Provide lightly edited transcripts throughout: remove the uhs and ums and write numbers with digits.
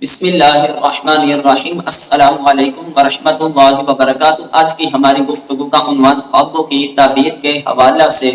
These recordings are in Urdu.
بسم اللہ الرحمن الرحیم۔ السلام علیکم ورحمۃ اللہ وبرکاتہ۔ آج کی ہماری گفتگو کا عنوان خوابوں کی تعبیر کے حوالہ سے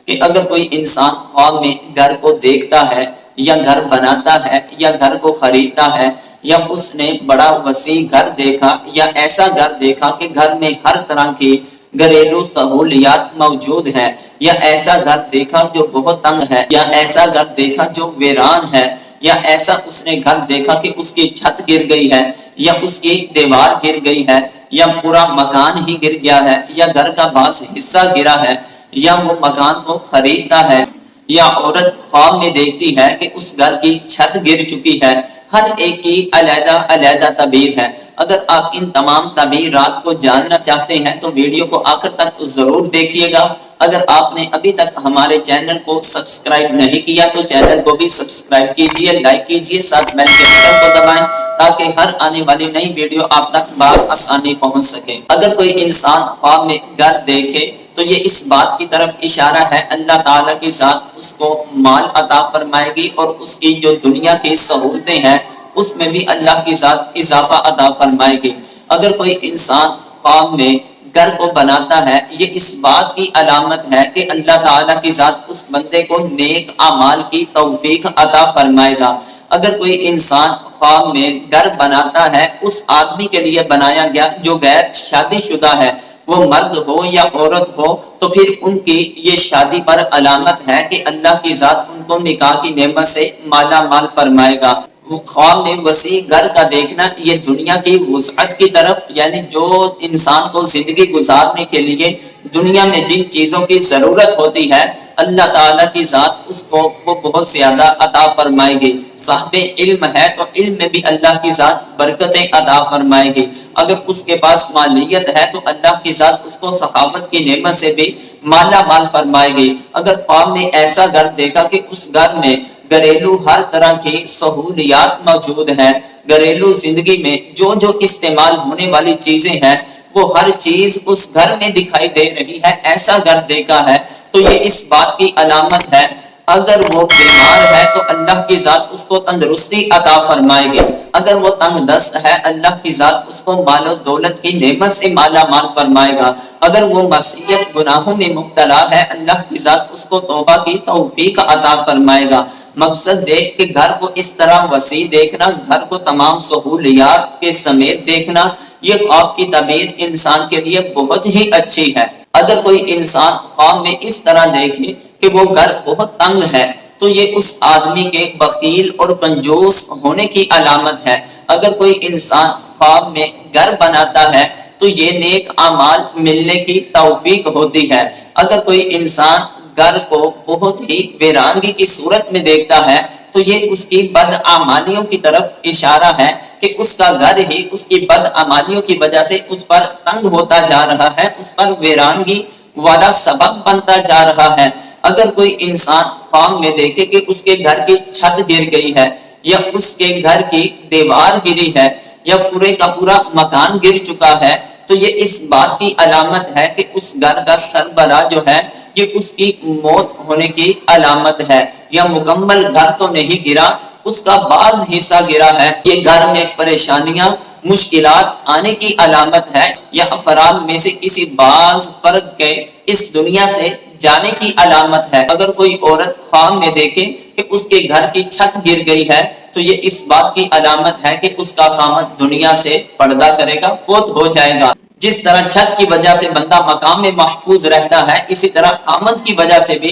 کہ اگر کوئی انسان خواب میں گھر کو دیکھتا ہے یا گھر بناتا ہے یا گھر کو خریدتا ہے یا اس نے بڑا وسیع گھر دیکھا یا ایسا گھر دیکھا کہ گھر میں ہر طرح کی گھریلو سہولیات موجود ہیں یا ایسا گھر دیکھا جو بہت تنگ ہے یا ایسا گھر دیکھا جو ویران ہے یا ایسا اس نے گھر دیکھا کہ اس کی چھت گر گئی ہے یا اس کی دیوار گر گئی ہے یا پورا مکان ہی گر گیا ہے یا گھر کا بعض حصہ گرا ہے یا وہ مکان کو خریدتا ہے یا عورت خواب میں دیکھتی ہے کہ اس گھر کی چھت گر چکی ہے، ہر ایک کی علیحدہ علیحدہ تعبیر ہے۔ اگر آپ ان تمام تعبیرات کو جاننا چاہتے ہیں تو ویڈیو کو آخر تک ضرور دیکھیے گا۔ اگر آپ نے ابھی تک ہمارے چینل کو سبسکرائب نہیں کیا تو چینل کو بھی سبسکرائب کیجئے، لائک کیجئے، ساتھ بیل کے بٹن کو دبائیں تاکہ ہر آنے والی نئی ویڈیو آپ تک بآسانی پہنچ سکے۔ اگر کوئی انسان خواب میں گھر دیکھے تو یہ اس بات کی طرف اشارہ ہے اللہ تعالیٰ کی ذات اس کو مال عطا فرمائے گی اور اس کی جو دنیا کی سہولتیں ہیں اس میں بھی اللہ کی ذات اضافہ عطا فرمائے گی۔ اگر کوئی انسان خواب میں گھر کو بناتا ہے یہ اس بات کی علامت ہے کہ اللہ تعالیٰ کی ذات اس بندے کو نیک اعمال کی توفیق عطا فرمائے گا۔ اگر کوئی انسان خواب میں گھر بناتا ہے اس آدمی کے لیے بنایا گیا جو غیر شادی شدہ ہے، وہ مرد ہو یا عورت ہو، تو پھر ان کی یہ شادی پر علامت ہے کہ اللہ کی ذات ان کو نکاح کی نعمت سے مالا مال فرمائے گا۔ خواب میں وسیع گھر کا دیکھنا یہ دنیا کی وسعت کی طرف، یعنی جو انسان کو زندگی گزارنے کے لیے دنیا میں جن چیزوں کی ضرورت ہوتی ہے اللہ تعالیٰ کی ذات اس کو وہ بہت زیادہ عطا فرمائے گی۔ صاحب علم ہے تو علم میں بھی اللہ کی ذات برکتیں عطا فرمائے گی۔ اگر اس کے پاس مالیت ہے تو اللہ کی ذات اس کو سخاوت کی نعمت سے بھی مالا مال فرمائے گی۔ اگر خواب نے ایسا گھر دیکھا کہ اس گھر میں گھریلو ہر طرح کی سہولیات موجود ہیں، گھریلو زندگی میں جو جو استعمال ہونے والی چیزیں ہیں وہ ہر چیز اس گھر میں دکھائی دے رہی ہے، ایسا گھر دیکھا ہے تو یہ اس بات کی علامت ہے اگر وہ بیمار ہے تو اللہ کی ذات اس کو تندرستی عطا فرمائے گی، اگر وہ تنگ دست ہے اللہ کی ذات اس کو مال و دولت کی نعمت سے مالا مال فرمائے گا، اگر وہ معصیت گناہوں میں مبتلا ہے اللہ کی ذات اس کو توبہ کی توفیق عطا فرمائے گا۔ مقصد دیکھ کہ گھر کو اس طرح وسیع دیکھنا، گھر کو تمام سہولیات کے سمیت دیکھنا، یہ خواب کی تعبیر انسان کے لیے بہت ہی اچھی ہے۔ اگر کوئی انسان خواب میں اس طرح دیکھے کہ وہ گھر بہت تنگ ہے تو یہ اس آدمی کے بخیل اور کنجوس ہونے کی علامت ہے۔ اگر کوئی انسان خواب میں گھر بناتا ہے تو یہ نیک اعمال ملنے کی توفیق ہوتی ہے۔ اگر کوئی انسان گھر کو بہت ہی ویرانگی کی صورت میں دیکھتا ہے تو یہ اس کی بدعمالیوں کی طرف اشارہ ہے کہ اس کا گھر ہی اس کی بدعمالیوں کی وجہ سے اس پر تنگ ہوتا جا رہا ہے، اس پر ویرانگی والا سبب بنتا جا رہا ہے۔ اگر کوئی انسان خواب میں دیکھے کہ اس کے گھر کی چھت گر گئی ہے یا اس کے گھر کی دیوار گری ہے یا پورے کا پورا مکان گر چکا ہے تو یہ اس بات کی علامت ہے کہ اس گھر کا سربراہ جو ہے یہ اس کی موت ہونے کی علامت ہے، یا مکمل گھر تو نہیں گرا، اس کا بعض حصہ گرا ہے، یہ گھر میں پریشانیاں مشکلات آنے کی علامت ہے، یا افراد میں سے کسی بعض فرد کے اس دنیا سے جانے کی علامت ہے۔ اگر کوئی عورت خواب میں دیکھے کہ اس کے گھر کی چھت گر گئی ہے تو یہ اس بات کی علامت ہے کہ اس کا خاوند دنیا سے پردہ کرے گا، فوت ہو جائے گا۔ جس طرح چھت کی وجہ سے بندہ مقام میں محفوظ رہتا ہے اسی طرح خاوند کی وجہ سے بھی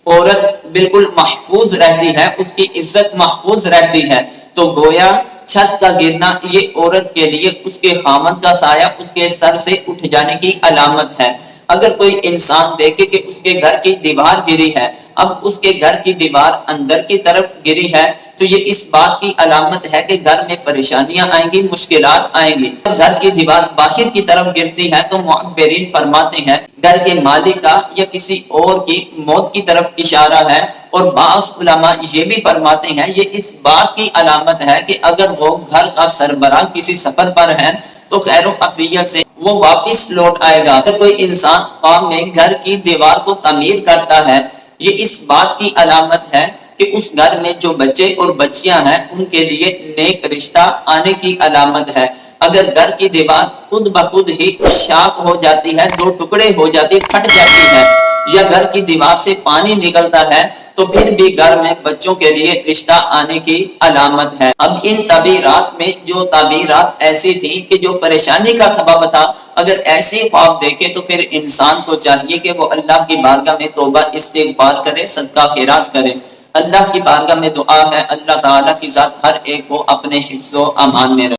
عورت بالکل محفوظ رہتی ہے، اس کی عزت محفوظ رہتی ہے۔ تو گویا چھت کا گرنا یہ عورت کے لیے اس کے خاوند کا سایہ اس کے سر سے اٹھ جانے کی علامت ہے۔ اگر کوئی انسان دیکھے کہ اس کے گھر کی دیوار گری ہے، اب اس کے گھر کی دیوار اندر کی طرف گری ہے تو یہ اس بات کی علامت ہے کہ گھر میں پریشانیاں آئیں گی، مشکلات آئیں گی۔ گھر کی دیوار باہر کی طرف گرتی ہے تو معبرین فرماتے ہیں گھر کے مالک کا یا کسی اور کی موت کی طرف اشارہ ہے، اور بعض علماء یہ بھی فرماتے ہیں یہ اس بات کی علامت ہے کہ اگر وہ گھر کا سربراہ کسی سفر پر ہے تو خیر و عافیت سے وہ واپس لوٹ آئے گا۔ اگر کوئی انسان خواب میں گھر کی دیوار کو تعمیر کرتا ہے یہ اس بات کی علامت ہے کہ اس گھر میں جو بچے اور بچیاں ہیں ان کے لیے نیک رشتہ آنے کی علامت ہے۔ اگر گھر کی دیوار خود بخود ہی شاک ہو جاتی ہے، دو ٹکڑے ہو جاتی، پھٹ جاتی ہے، یا گھر کی دیوار سے پانی نکلتا ہے، تو پھر بھی گھر میں بچوں کے لیے رشتہ آنے کی علامت ہے۔ اب ان تعبیرات میں جو تعبیرات ایسی تھی کہ جو پریشانی کا سبب تھا، اگر ایسے خواب دیکھے تو پھر انسان کو چاہیے کہ وہ اللہ کی بارگاہ میں توبہ استغفار کرے، صدقہ خیرات کرے۔ اللہ کی بارگاہ میں دعا ہے اللہ تعالیٰ کی ذات ہر ایک کو اپنے حفظ و امان میں رکھے۔